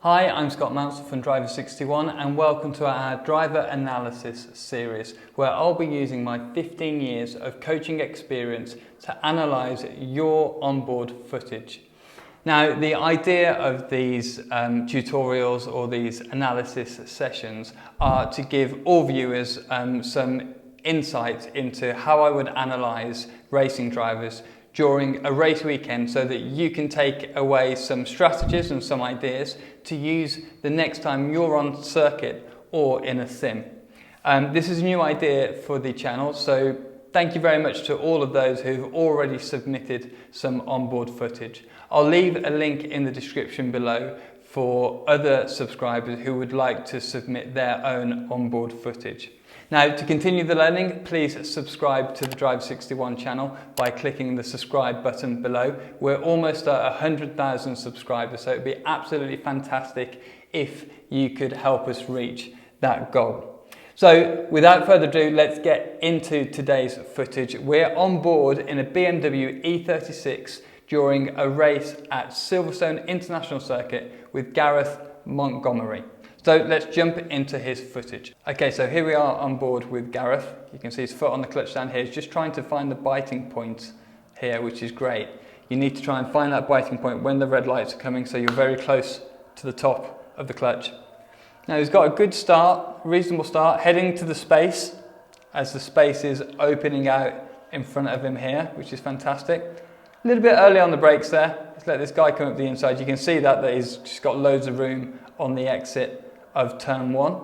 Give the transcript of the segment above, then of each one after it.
Hi, I'm Scott Mansell from Driver 61 and welcome to our driver analysis series where I'll be using my 15 years of coaching experience to analyse your onboard footage. Now, the idea of these tutorials or these analysis sessions are to give all viewers some insight into how I would analyse racing drivers during a race weekend so that you can take away some strategies and some ideas to use the next time you're on circuit or in a sim. This is a new idea for the channel, so thank you very much to all of those who've already submitted some onboard footage. I'll leave a link in the description below for other subscribers who would like to submit their own onboard footage. Now, to continue the learning, please subscribe to the Drive 61 channel by clicking the subscribe button below. We're almost at 100,000 subscribers, so it'd be absolutely fantastic if you could help us reach that goal. So, without further ado, let's get into today's footage. We're on board in a BMW E36 during a race at Silverstone International Circuit with Gareth Montgomery. So let's jump into his footage. Okay, so here we are on board with Gareth. You can see his foot on the clutch down here. He's just trying to find the biting point here, which is great. You need to try and find that biting point when the red lights are coming, so you're very close to the top of the clutch. Now he's got a good start, reasonable start, heading to the space as the space is opening out in front of him here, which is fantastic. A little bit early on the brakes there. Let's let this guy come up the inside. You can see that he's just got loads of room on the exit of turn 1.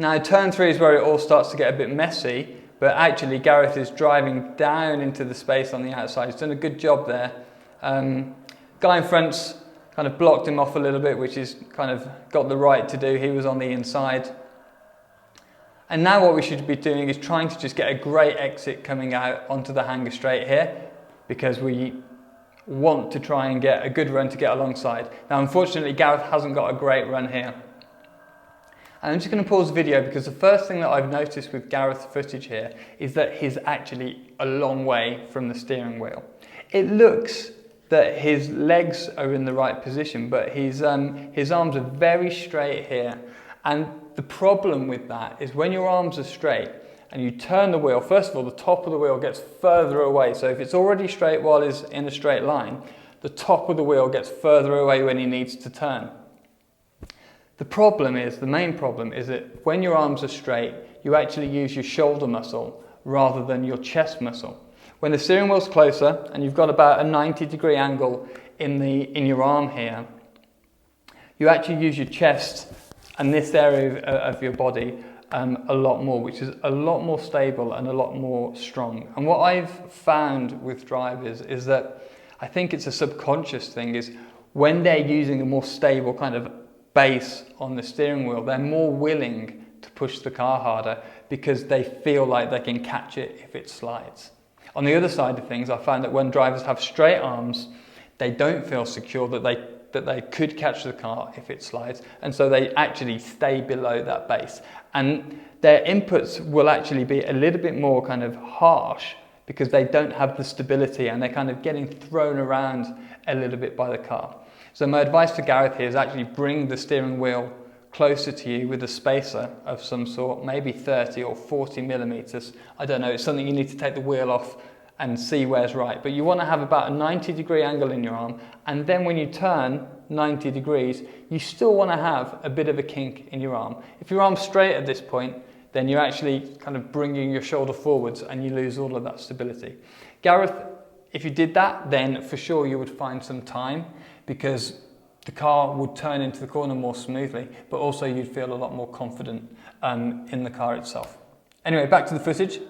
Now turn 3 is where it all starts to get a bit messy, but actually Gareth is driving down into the space on the outside. He's done a good job there. Guy in front's kind of blocked him off a little bit, which is kind of got the right to do. He was on the inside. And now what we should be doing is trying to just get a great exit coming out onto the hanger straight here, because we want to try and get a good run to get alongside. Now unfortunately Gareth hasn't got a great run here. And I'm just going to pause the video because the first thing that I've noticed with Gareth's footage here is that he's actually a long way from the steering wheel. It looks that his legs are in the right position, but his arms are very straight here. And the problem with that is when your arms are straight and you turn the wheel, first of all, the top of the wheel gets further away. So if it's already straight while it's in a straight line, the top of the wheel gets further away when he needs to turn. The main problem is that when your arms are straight, you actually use your shoulder muscle rather than your chest muscle. When the steering wheel's closer and you've got about a 90-degree angle in your arm here, you actually use your chest and this area of your body a lot more, which is a lot more stable and a lot more strong. And what I've found with drivers is that I think it's a subconscious thing, is when they're using a more stable kind of base on the steering wheel, they're more willing to push the car harder because they feel like they can catch it if it slides. On the other side of things, I find that when drivers have straight arms, they don't feel secure that they could catch the car if it slides, and so they actually stay below that base. And their inputs will actually be a little bit more kind of harsh because they don't have the stability and they're kind of getting thrown around a little bit by the car. So my advice for Gareth here is actually bring the steering wheel closer to you with a spacer of some sort, maybe 30 or 40 millimeters. I don't know, it's something you need to take the wheel off and see where's right. But you want to have about a 90-degree angle in your arm, and then when you turn 90 degrees, you still want to have a bit of a kink in your arm. If your arm's straight at this point, then you're actually kind of bringing your shoulder forwards and you lose all of that stability. Gareth, if you did that, then for sure you would find some time because the car would turn into the corner more smoothly, but also you'd feel a lot more confident in the car itself. Anyway, back to the footage.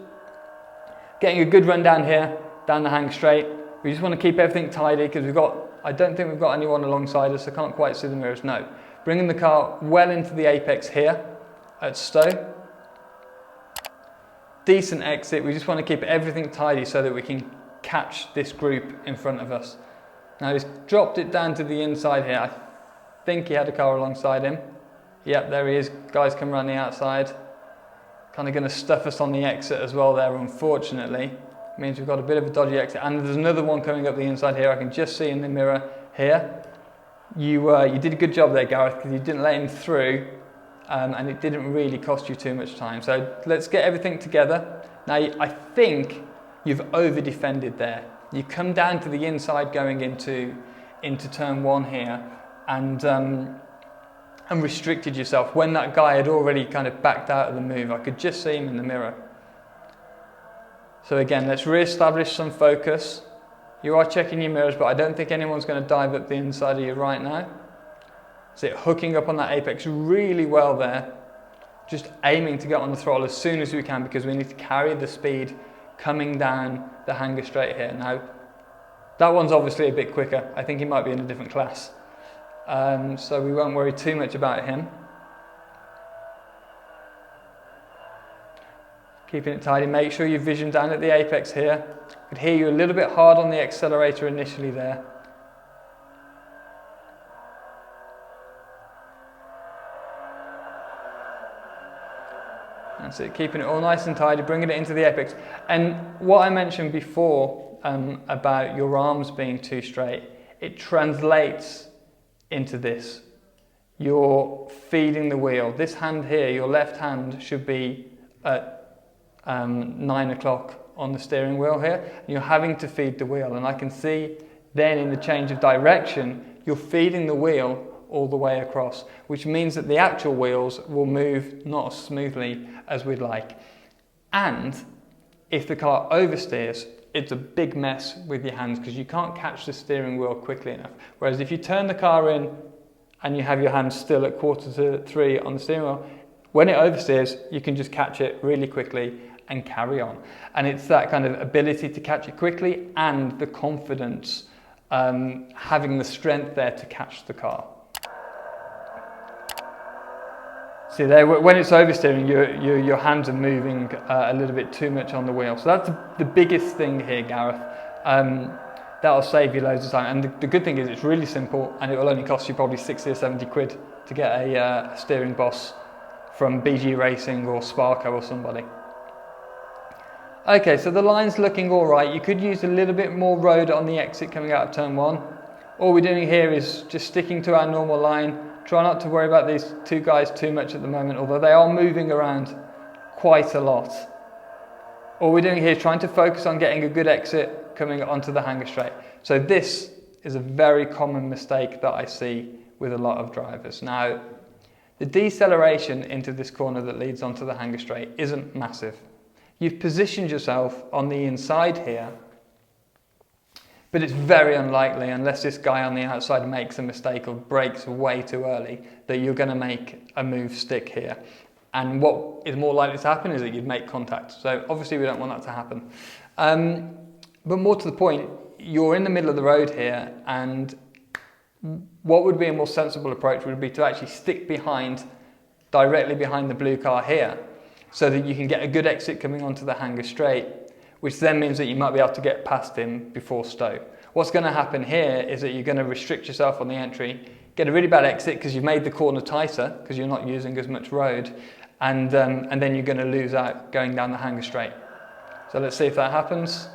Getting a good run down here, down the hang straight. We just want to keep everything tidy because I don't think we've got anyone alongside us. I can't quite see the mirrors, no. Bringing the car well into the apex here at Stowe. Decent exit. We just want to keep everything tidy so that we can catch this group in front of us. Now he's dropped it down to the inside here. I think he had a car alongside him. Yep, there he is. Guys come around the outside. Kind of going to stuff us on the exit as well there, unfortunately. Means we've got a bit of a dodgy exit. And there's another one coming up the inside here. I can just see in the mirror here. You did a good job there, Gareth, because you didn't let him through, and it didn't really cost you too much time. So let's get everything together. Now, I think you've over-defended there. You come down to the inside going into turn 1 here, and restricted yourself when that guy had already kind of backed out of the move. I could just see him in the mirror. So again, let's re-establish some focus. You are checking your mirrors, but I don't think anyone's going to dive up the inside of you right now. So hooking up on that apex really well there. Just aiming to get on the throttle as soon as we can, because we need to carry the speed coming down the hanger straight here. Now, that one's obviously a bit quicker. I think he might be in a different class. So we won't worry too much about him. Keeping it tidy. Make sure you vision down at the apex here. I could hear you a little bit hard on the accelerator initially there. That's it, keeping it all nice and tidy, bringing it into the apex. And what I mentioned before about your arms being too straight, it translates into this. You're feeding the wheel. This hand here, your left hand, should be at 9 o'clock on the steering wheel here. And you're having to feed the wheel. And I can see then in the change of direction, you're feeding the wheel all the way across, which means that the actual wheels will move not as smoothly as we'd like. And if the car oversteers, it's a big mess with your hands because you can't catch the steering wheel quickly enough. Whereas if you turn the car in and you have your hands still at 2:45 on the steering wheel, when it oversteers, you can just catch it really quickly and carry on. And it's that kind of ability to catch it quickly and the confidence, having the strength there to catch the car. See there, when it's oversteering, your hands are moving a little bit too much on the wheel. So that's the biggest thing here, Gareth. That'll save you loads of time. And the good thing is it's really simple, and it will only cost you probably 60 or 70 quid to get a steering boss from BG Racing or Sparco or somebody. Okay, so the line's looking all right. You could use a little bit more road on the exit coming out of turn 1. All we're doing here is just sticking to our normal line. Try not to worry about these two guys too much at the moment, although they are moving around quite a lot. All we're doing here is trying to focus on getting a good exit coming onto the hanger straight. So this is a very common mistake that I see with a lot of drivers. Now, the deceleration into this corner that leads onto the hanger straight isn't massive. You've positioned yourself on the inside here, but it's very unlikely, unless this guy on the outside makes a mistake or brakes way too early, that you're going to make a move stick here. And what is more likely to happen is that you'd make contact. So obviously we don't want that to happen. But more to the point, you're in the middle of the road here, and what would be a more sensible approach would be to actually stick directly behind the blue car here, so that you can get a good exit coming onto the hanger straight, which then means that you might be able to get past him before Stowe. What's going to happen here is that you're going to restrict yourself on the entry, get a really bad exit because you've made the corner tighter because you're not using as much road, and then you're going to lose out going down the hanger straight. So let's see if that happens.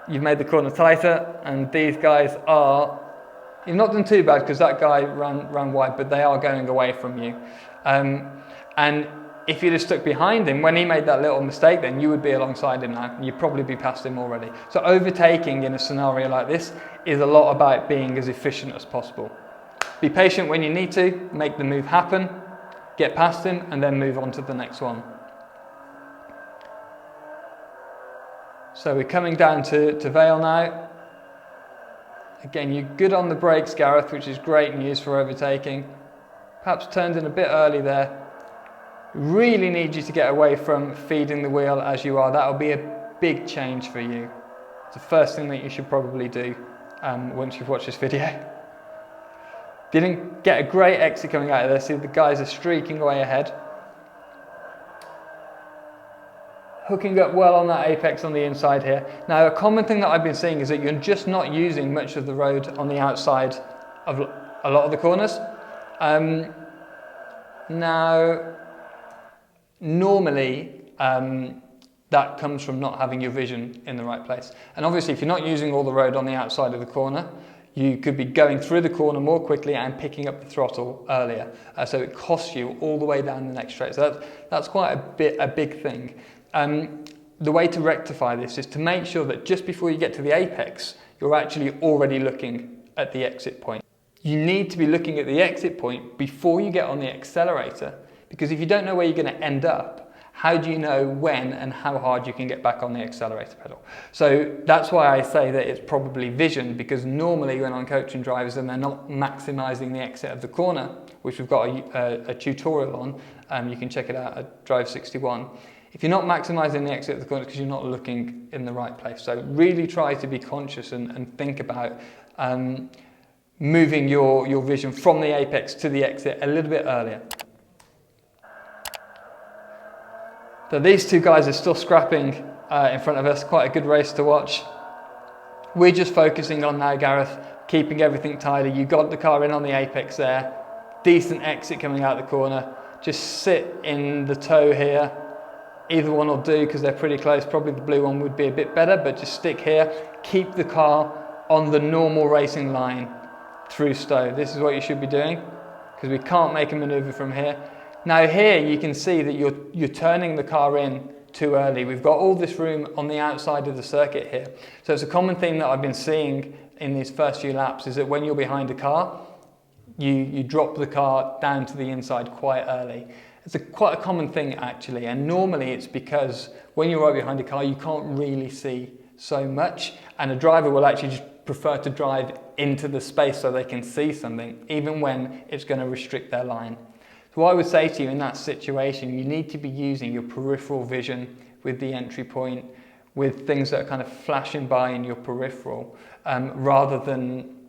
You've made the corner tighter, and these guys are, you've not done too bad because that guy ran wide, but they are going away from you. And if you'd have stuck behind him, when he made that little mistake, then you would be alongside him now, and you'd probably be past him already. So overtaking in a scenario like this is a lot about being as efficient as possible. Be patient when you need to, make the move happen, get past him, and then move on to the next one. So we're coming down to Vale now. Again, you're good on the brakes, Gareth, which is great news for overtaking. Perhaps turned in a bit early there. Really need you to get away from feeding the wheel as you are. That'll be a big change for you. It's the first thing that you should probably do once you've watched this video. Didn't get a great exit coming out of there. See, the guys are streaking away ahead. Hooking up well on that apex on the inside here. Now, a common thing that I've been seeing is that you're just not using much of the road on the outside of a lot of the corners. Now, normally, that comes from not having your vision in the right place. And obviously, if you're not using all the road on the outside of the corner, you could be going through the corner more quickly and picking up the throttle earlier. So it costs you all the way down the next straight. So that's quite a big thing. The way to rectify this is to make sure that just before you get to the apex, you're actually already looking at the exit point. You need to be looking at the exit point before you get on the accelerator, because if you don't know where you're going to end up, how do you know when and how hard you can get back on the accelerator pedal? So that's why I say that it's probably vision, because normally when I'm coaching drivers and they're not maximising the exit of the corner, which we've got a tutorial on, you can check it out at Drive 61. If you're not maximising the exit of the corner, it's because you're not looking in the right place. So really try to be conscious and think about moving your vision from the apex to the exit a little bit earlier. So these two guys are still scrapping in front of us, quite a good race to watch. We're just focusing on now, Gareth, keeping everything tidy. You got the car in on the apex there, decent exit coming out the corner. Just sit in the toe here. Either one will do because they're pretty close. Probably the blue one would be a bit better, but just stick here. Keep the car on the normal racing line through Stowe. This is what you should be doing, because we can't make a manoeuvre from here. Now here you can see that you're turning the car in too early. We've got all this room on the outside of the circuit here. So it's a common theme that I've been seeing in these first few laps, is that when you're behind a car, you drop the car down to the inside quite early. It's quite a common thing actually, and normally it's because when you're right behind a car you can't really see so much, and a driver will actually just prefer to drive into the space so they can see something, even when it's going to restrict their line. So what I would say to you in that situation, you need to be using your peripheral vision with the entry point, with things that are kind of flashing by in your peripheral, rather than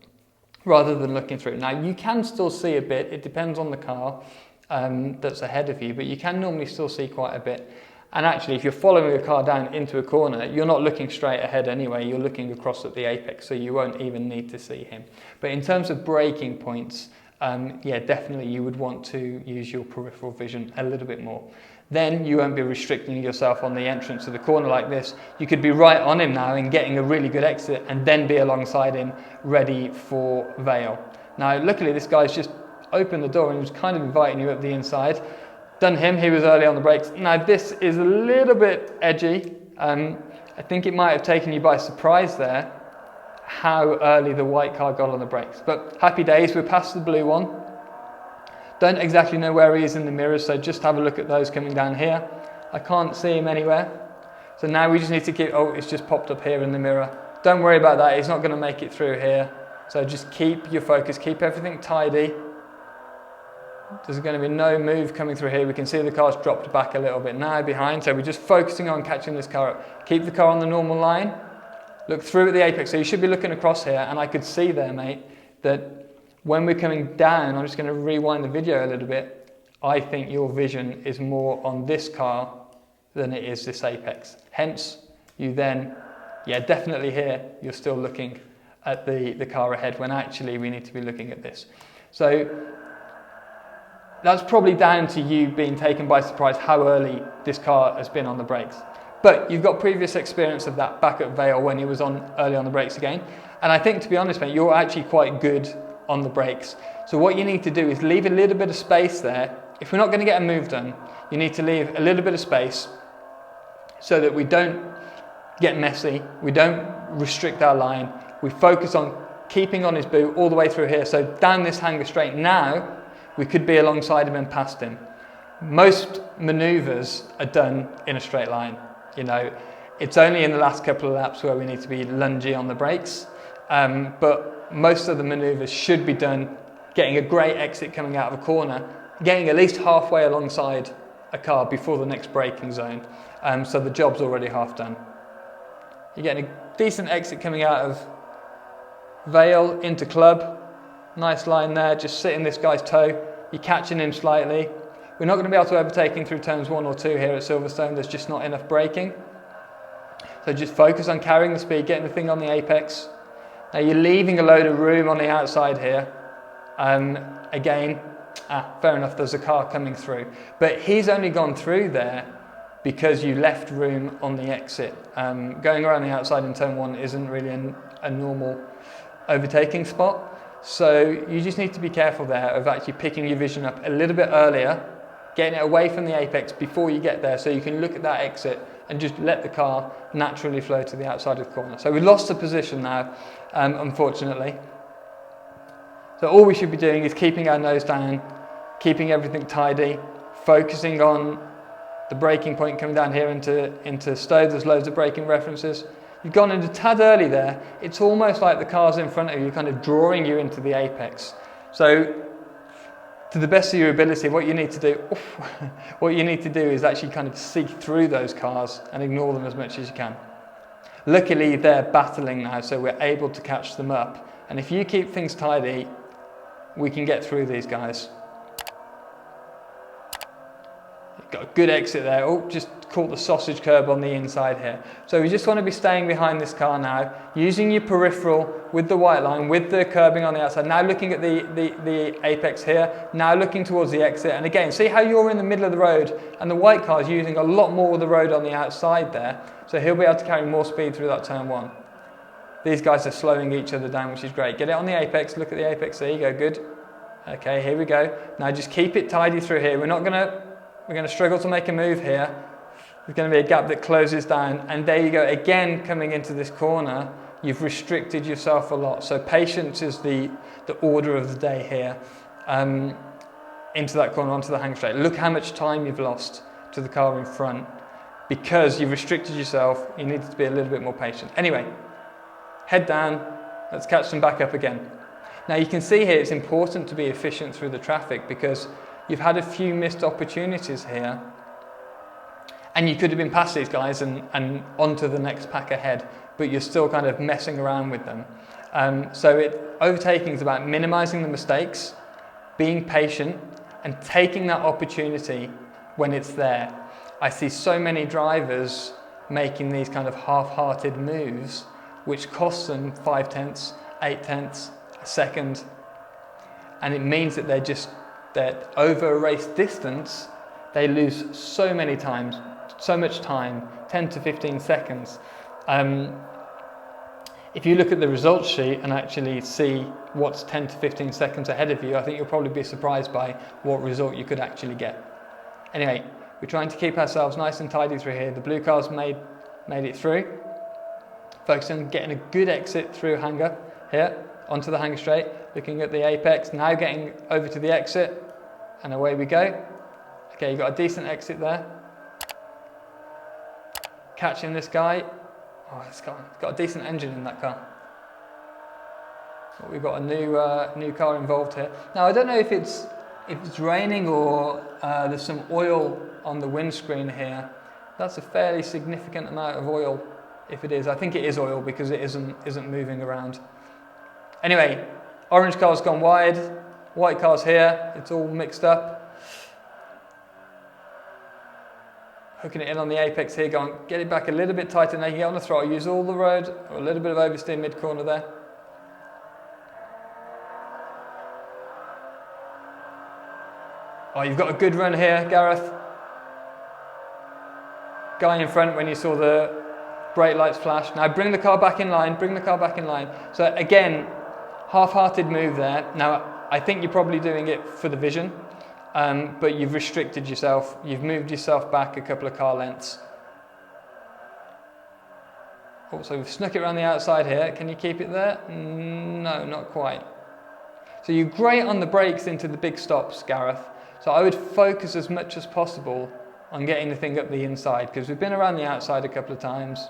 looking through. Now you can still see a bit, it depends on the car that's ahead of you, but you can normally still see quite a bit. And actually, if you're following a car down into a corner, you're not looking straight ahead anyway, you're looking across at the apex, so you won't even need to see him. But in terms of braking points, yeah, definitely you would want to use your peripheral vision a little bit more. Then you won't be restricting yourself on the entrance of the corner like this. You could be right on him now and getting a really good exit, and then be alongside him, ready for Vale. Now, luckily this guy's just opened the door and he was kind of inviting you up the inside. Done him, he was early on the brakes. Now this is a little bit edgy. I think it might have taken you by surprise there, how early the white car got on the brakes. But happy days, we're past the blue one. Don't exactly know where he is in the mirrors, so just have a look at those coming down here. I can't see him anywhere. So now we just need to keep, oh, it's just popped up here in the mirror. Don't worry about that, he's not going to make it through here. So just keep your focus, keep everything tidy. There's going to be no move coming through here. We can see the car's dropped back a little bit now behind, so we're just focusing on catching this car up. Keep the car on the normal line. Look through at the apex, so you should be looking across here, and I could see there, mate, that when we're coming down, I'm just going to rewind the video a little bit, I think your vision is more on this car than it is this apex. Hence, you then, yeah, definitely here, you're still looking at the car ahead, when actually we need to be looking at this. So that's probably down to you being taken by surprise how early this car has been on the brakes. But you've got previous experience of that back at Vale when he was early on the brakes again. And I think, to be honest, mate, you're actually quite good on the brakes. So what you need to do is leave a little bit of space there. If we're not going to get a move done, you need to leave a little bit of space so that we don't get messy, we don't restrict our line, we focus on keeping on his boot all the way through here. So down this hanger straight now, we could be alongside him and past him. Most manoeuvres are done in a straight line. You know, it's only in the last couple of laps where we need to be lungy on the brakes. But most of the manoeuvres should be done getting a great exit coming out of a corner, getting at least halfway alongside a car before the next braking zone. So the job's already half done. You're getting a decent exit coming out of Vale into Club. Nice line there, just sitting this guy's toe. You're catching him slightly. We're not going to be able to overtake him through turns 1 or 2 here at Silverstone. There's just not enough braking. So just focus on carrying the speed, getting the thing on the apex. Now you're leaving a load of room on the outside here. Again, fair enough, there's a car coming through. But he's only gone through there because you left room on the exit. Going around the outside in turn 1 isn't really a normal overtaking spot. So you just need to be careful there of actually picking your vision up a little bit earlier, getting it away from the apex before you get there so you can look at that exit and just let the car naturally flow to the outside of the corner. So we lost the position now, unfortunately. So all we should be doing is keeping our nose down, keeping everything tidy, focusing on the braking point coming down here into Stowe. There's loads of braking references. You've gone in a tad early there. It's almost like the car's in front of you, kind of drawing you into the apex. So to the best of your ability, what you need to do is actually kind of see through those cars and ignore them as much as you can. Luckily, they're battling now, so we're able to catch them up. And if you keep things tidy, we can get through these guys. Got a good exit there. Oh, just caught the sausage curb on the inside here. So we just want to be staying behind this car now, using your peripheral with the white line, with the curbing on the outside. Now looking at the apex here, now looking towards the exit. And again, see how you're in the middle of the road and the white car is using a lot more of the road on the outside there. So he'll be able to carry more speed through that turn one. These guys are slowing each other down, which is great. Get it on the apex, look at the apex, there you go, good. Okay, here we go. Now just keep it tidy through here. We're going to struggle to make a move here. There's going to be a gap that closes down, and there you go. Again, coming into this corner, you've restricted yourself a lot. So patience is the order of the day here. Into that corner, onto the hang straight. Look how much time you've lost to the car in front because you've restricted yourself. You need to be a little bit more patient. Anyway, head down. Let's catch them back up again. Now you can see here it's important to be efficient through the traffic because you've had a few missed opportunities here and you could have been past these guys and onto the next pack ahead, but you're still kind of messing around with them. Overtaking is about minimizing the mistakes, being patient and taking that opportunity when it's there. I see so many drivers making these kind of half-hearted moves which cost them 5/10, 8/10, a second, and it means that that over a race distance, they lose so much time, 10 to 15 seconds. If you look at the results sheet and actually see what's 10 to 15 seconds ahead of you, I think you'll probably be surprised by what result you could actually get. Anyway, we're trying to keep ourselves nice and tidy through here. The blue car's made it through. Focusing on getting a good exit through hanger here, onto the hanger straight, looking at the apex, now getting over to the exit, and away we go. Okay, you've got a decent exit there. Catching this guy. Oh, it's got a decent engine in that car. But we've got a new car involved here. Now I don't know if it's raining or there's some oil on the windscreen here. That's a fairly significant amount of oil. If it is, I think it is oil because it isn't moving around. Anyway, orange car's gone wide, white car's here, it's all mixed up. Hooking it in on the apex here, get it back a little bit tighter, now you can get on the throttle, use all the road, or a little bit of oversteer mid-corner there. Oh, you've got a good run here, Gareth. Guy in front when you saw the brake lights flash. Now bring the car back in line, So again, half-hearted move there. Now I think you're probably doing it for the vision, but you've restricted yourself. You've moved yourself back a couple of car lengths. Oh, so we've snuck it around the outside here. Can you keep it there? No, not quite. So you're great on the brakes into the big stops, Gareth. So I would focus as much as possible on getting the thing up the inside because we've been around the outside a couple of times.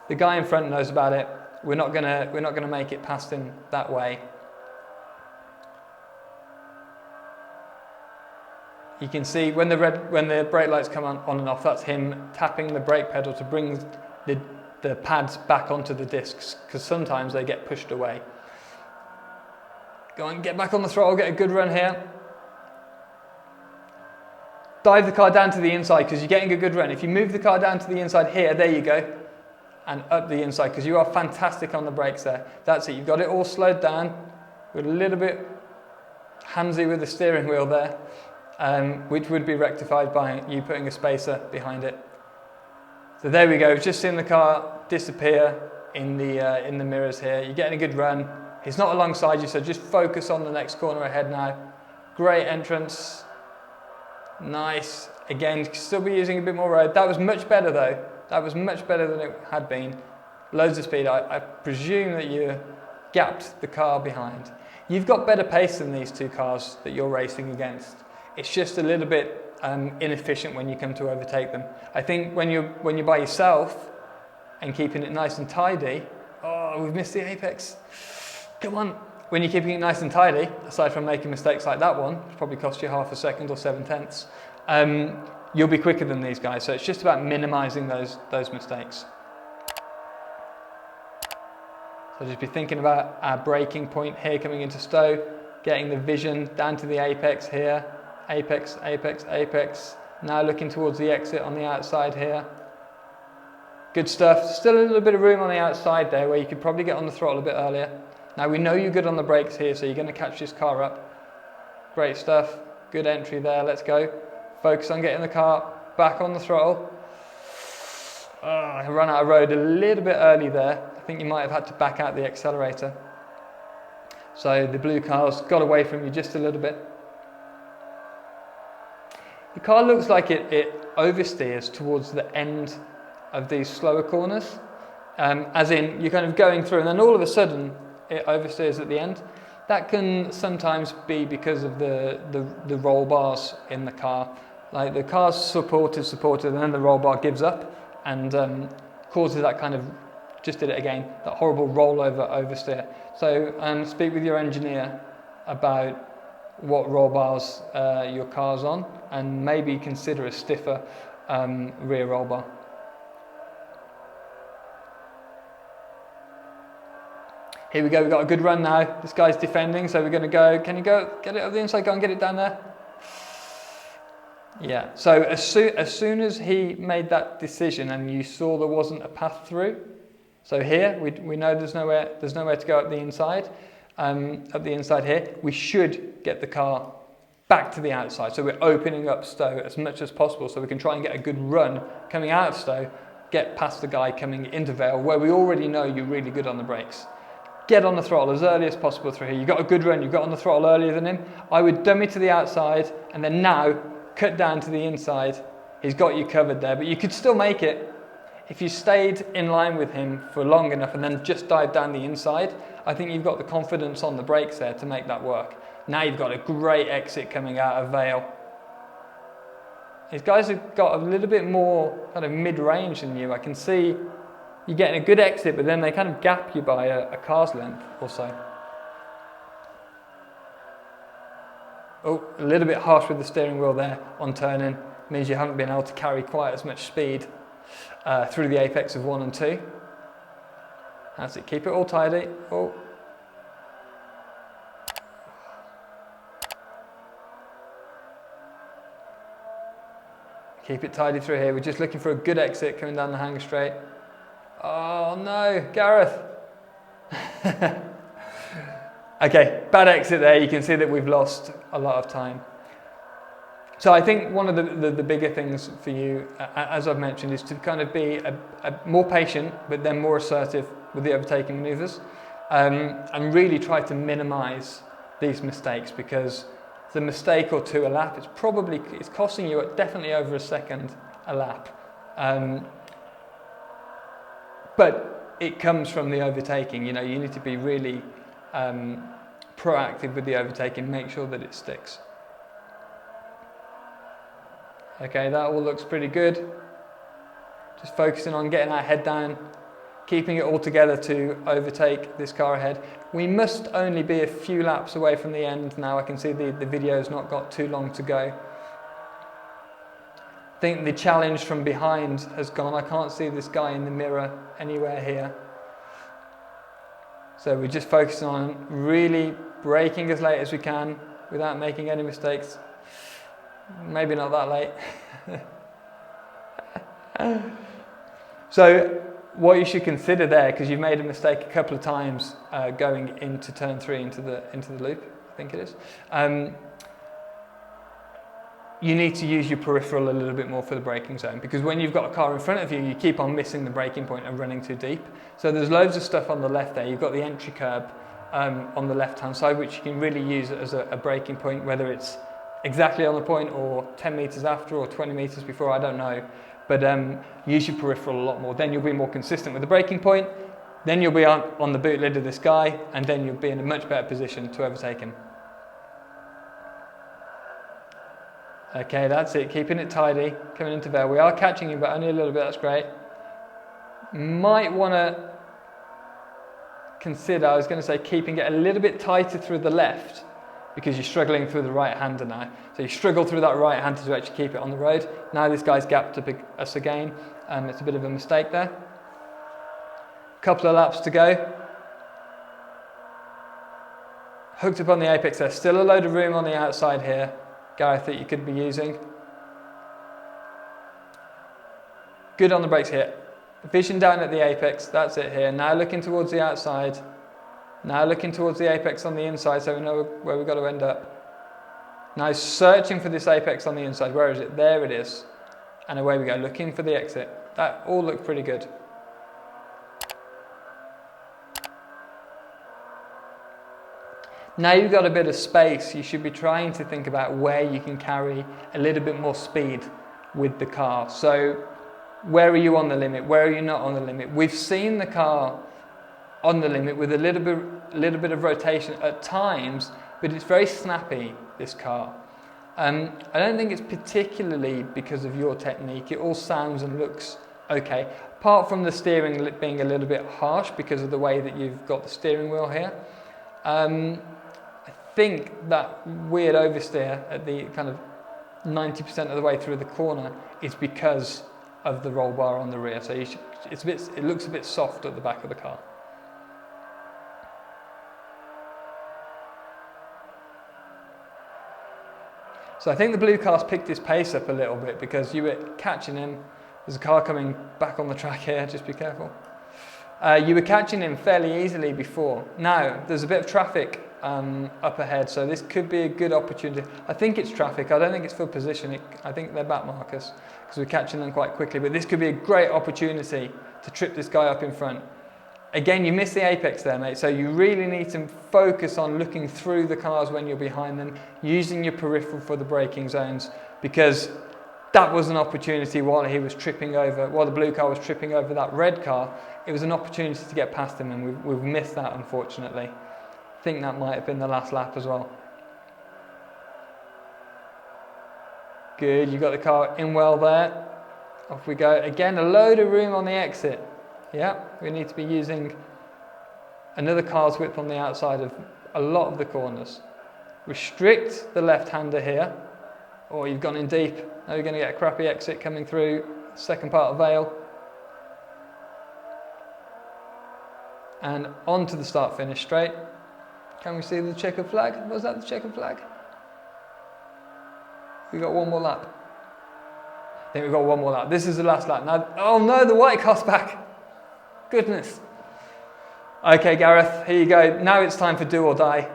The guy in front knows about it. We're not gonna make it past him that way. You can see when the brake lights come on and off, that's him tapping the brake pedal to bring the pads back onto the discs because sometimes they get pushed away. Go on, get back on the throttle, get a good run here. Dive the car down to the inside because you're getting a good run. If you move the car down to the inside here, there you go, and up the inside because you are fantastic on the brakes there. That's it, you've got it all slowed down. We're a little bit handsy with the steering wheel there, which would be rectified by you putting a spacer behind it. So there we go, just seeing the car disappear in the mirrors here. You're getting a good run. He's not alongside you, so just focus on the next corner ahead now. Great entrance. Nice. Again, still be using a bit more road. That was much better though. That was much better than it had been. Loads of speed. I presume that you gapped the car behind. You've got better pace than these two cars that you're racing against. It's just a little bit inefficient when you come to overtake them. I think when you're by yourself and keeping it nice and tidy. Oh, we've missed the apex. Come on. When you're keeping it nice and tidy, aside from making mistakes like that one, which probably cost you half a second or 7/10, you'll be quicker than these guys. So it's just about minimizing those mistakes. So just be thinking about our braking point here coming into Stowe, getting the vision down to the apex here, apex, apex, apex. Now looking towards the exit on the outside here. Good stuff. Still a little bit of room on the outside there where you could probably get on the throttle a bit earlier. Now we know you're good on the brakes here, so you're going to catch this car up. Great stuff. Good entry there. Let's go. Focus on getting the car back on the throttle. I ran out of road a little bit early there. I think you might have had to back out the accelerator. So the blue car's got away from you just a little bit. The car looks like it oversteers towards the end of these slower corners. As in, you're kind of going through and then all of a sudden it oversteers at the end. That can sometimes be because of the roll bars in the car. Like the car's supported, and then the roll bar gives up and causes that kind of, just did it again, that horrible rollover oversteer. So speak with your engineer about what roll bars your car's on and maybe consider a stiffer rear roll bar. Here we go, we've got a good run now. This guy's defending, so we're going to go. Can you go, get it up the inside, go and get it down there? Yeah, so as soon as he made that decision and you saw there wasn't a path through, so here, we know there's nowhere to go up the inside here, we should get the car back to the outside. So we're opening up Stowe as much as possible so we can try and get a good run coming out of Stowe, get past the guy coming into Vale where we already know you're really good on the brakes. Get on the throttle as early as possible through here. You got a good run, you got on the throttle earlier than him. I would dummy to the outside and then now cut down to the inside. He's got you covered there, but you could still make it. If you stayed in line with him for long enough and then just dive down the inside, I think you've got the confidence on the brakes there to make that work. Now you've got a great exit coming out of Vale. These guys have got a little bit more kind of mid-range than you. I can see you're getting a good exit, but then they kind of gap you by a car's length or so. Oh, a little bit harsh with the steering wheel there on turning. Means you haven't been able to carry quite as much speed through the apex of 1 and 2. That's it, keep it all tidy. Oh. Keep it tidy through here. We're just looking for a good exit coming down the hanger straight. Oh no, Gareth. Okay, bad exit there. You can see that we've lost a lot of time. So I think one of the bigger things for you, as I've mentioned, is to kind of be more patient, but then more assertive with the overtaking manoeuvres, and really try to minimise these mistakes, because the mistake or two a lap, it's costing you definitely over a second a lap. But it comes from the overtaking. You know, you need to be really proactive with the overtaking, make sure that it sticks. Okay, that all looks pretty good. Just focusing on getting our head down, keeping it all together to overtake this car ahead. We must only be a few laps away from the end now. I can see the video's not got too long to go. I think the challenge from behind has gone. I can't see this guy in the mirror anywhere here. So we're just focusing on really braking as late as we can without making any mistakes. Maybe not that late. So what you should consider there, because you've made a mistake a couple of times going into turn 3 into the loop, I think it is. You need to use your peripheral a little bit more for the braking zone, because when you've got a car in front of you, you keep on missing the braking point and running too deep. So there's loads of stuff on the left there. You've got the entry curb on the left-hand side, which you can really use as a braking point, whether it's exactly on the point or 10 metres after or 20 metres before, I don't know. But use your peripheral a lot more. Then you'll be more consistent with the braking point. Then you'll be on the boot lid of this guy, and then you'll be in a much better position to overtake him. Okay, that's it. Keeping it tidy, coming into there. We are catching him, but only a little bit. That's great. Might want to consider, I was going to say, keeping it a little bit tighter through the left, because you're struggling through the right-hander now. So you struggle through that right-hander to actually keep it on the road. Now this guy's gapped us again. It's a bit of a mistake there. Couple of laps to go. Hooked up on the apex. There's still a load of room on the outside here, Gareth, that you could be using. Good on the brakes here. Vision down at the apex. That's it here. Now looking towards the outside. Now looking towards the apex on the inside, so we know where we've got to end up. Now searching for this apex on the inside. Where is it? There it is. And away we go, looking for the exit. That all looked pretty good. Now you've got a bit of space, you should be trying to think about where you can carry a little bit more speed with the car. So where are you on the limit? Where are you not on the limit? We've seen the car on the limit with a little bit of rotation at times, but it's very snappy, this car. I don't think it's particularly because of your technique. It all sounds and looks okay, apart from the steering being a little bit harsh because of the way that you've got the steering wheel here. I think that weird oversteer at the kind of 90% of the way through the corner is because of the roll bar on the rear. So it looks a bit soft at the back of the car. So I think the blue car's picked his pace up a little bit because you were catching him. There's a car coming back on the track here, just be careful. You were catching him fairly easily before. Now, there's a bit of traffic up ahead, so this could be a good opportunity. I think it's traffic, I don't think it's for position. I think they're back markers because we're catching them quite quickly, but this could be a great opportunity to trip this guy up in front. Again, you missed the apex there, mate, so you really need to focus on looking through the cars when you're behind them, using your peripheral for the braking zones, because that was an opportunity while the blue car was tripping over that red car. It was an opportunity to get past him, and we've missed that, unfortunately. I think that might have been the last lap as well. Good, you got the car in well there. Off we go. Again, a load of room on the exit. Yeah, we need to be using another car's width on the outside of a lot of the corners. Restrict the left-hander here, or you've gone in deep. Now you're going to get a crappy exit coming through second part of Vale. And on to the start-finish straight. Can we see the checkered flag? Was that the checkered flag? We got one more lap. I think we've got one more lap. This is the last lap. Now, oh no, the white car's back. Goodness. Okay, Gareth, here you go. Now it's time for do or die.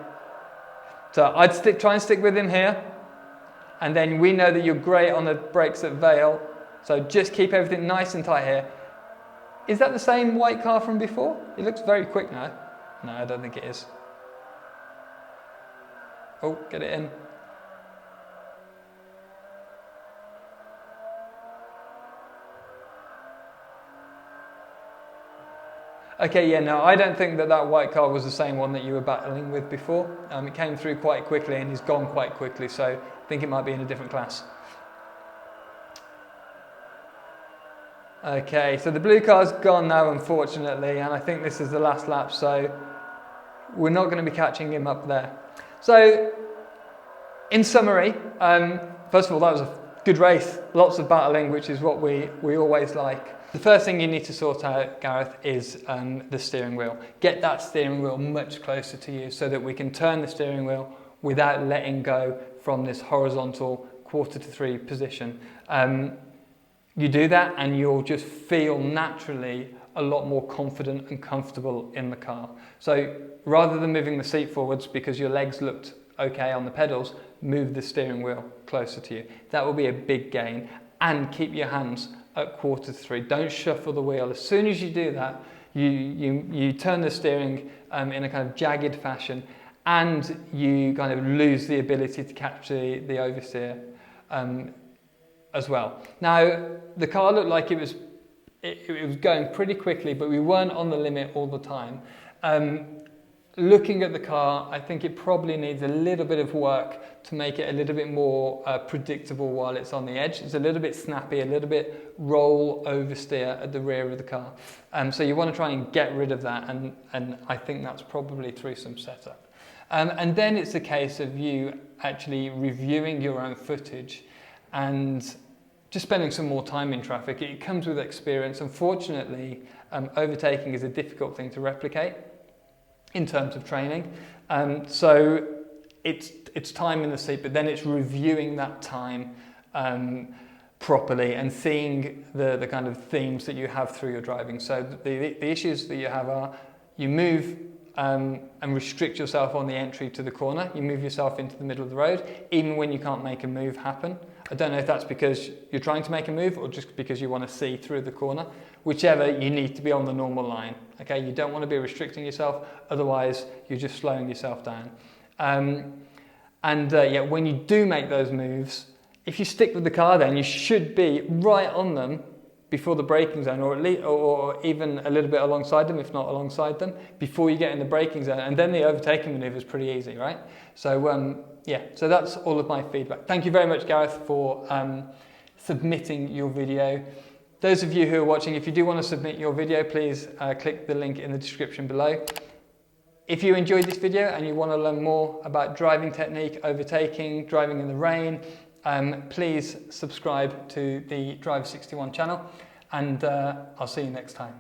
So I'd try and stick with him here. And then we know that you're great on the brakes at Vale. So just keep everything nice and tight here. Is that the same white car from before? It looks very quick now. No, I don't think it is. Oh, get it in. Okay, yeah, no, I don't think that white car was the same one that you were battling with before. It came through quite quickly and he's gone quite quickly, so I think it might be in a different class. Okay, so the blue car's gone now, unfortunately, and I think this is the last lap, so we're not going to be catching him up there. So, in summary, first of all, that was a good race, lots of battling, which is what we always like. The first thing you need to sort out, Gareth, is the steering wheel. Get that steering wheel much closer to you so that we can turn the steering wheel without letting go from this horizontal 2/4 position. You do that and you'll just feel naturally a lot more confident and comfortable in the car. So rather than moving the seat forwards because your legs looked okay on the pedals, move the steering wheel closer to you. That will be a big gain, and keep your hands at 2/4. Don't shuffle the wheel. As soon as you do that, you turn the steering in a kind of jagged fashion, and you kind of lose the ability to catch the oversteer as well. Now, the car looked like it was going pretty quickly, but we weren't on the limit all the time. Looking at the car, I think it probably needs a little bit of work to make it a little bit more predictable while it's on the edge. It's a little bit snappy, a little bit roll oversteer at the rear of the car. So you want to try and get rid of that, and I think that's probably through some setup. And then it's a case of you actually reviewing your own footage and just spending some more time in traffic. It comes with experience. Unfortunately, overtaking is a difficult thing to replicate in terms of training. So it's time in the seat, but then it's reviewing that time properly and seeing the kind of themes that you have through your driving. So the issues that you have are you move and restrict yourself on the entry to the corner. You move yourself into the middle of the road, even when you can't make a move happen. I don't know if that's because you're trying to make a move or just because you want to see through the corner. Whichever, you need to be on the normal line. Okay, you don't want to be restricting yourself, otherwise you're just slowing yourself down. When you do make those moves, if you stick with the car, then you should be right on them before the braking zone, or at least, or even a little bit alongside them, if not alongside them, before you get in the braking zone, and then the overtaking maneuver is pretty easy, right? So so that's all of my feedback. Thank you very much, Gareth, for submitting your video. Those of you who are watching, if you do want to submit your video, please click the link in the description below. If you enjoyed this video and you want to learn more about driving technique, overtaking, driving in the rain, please subscribe to the Driver 61 channel, and I'll see you next time.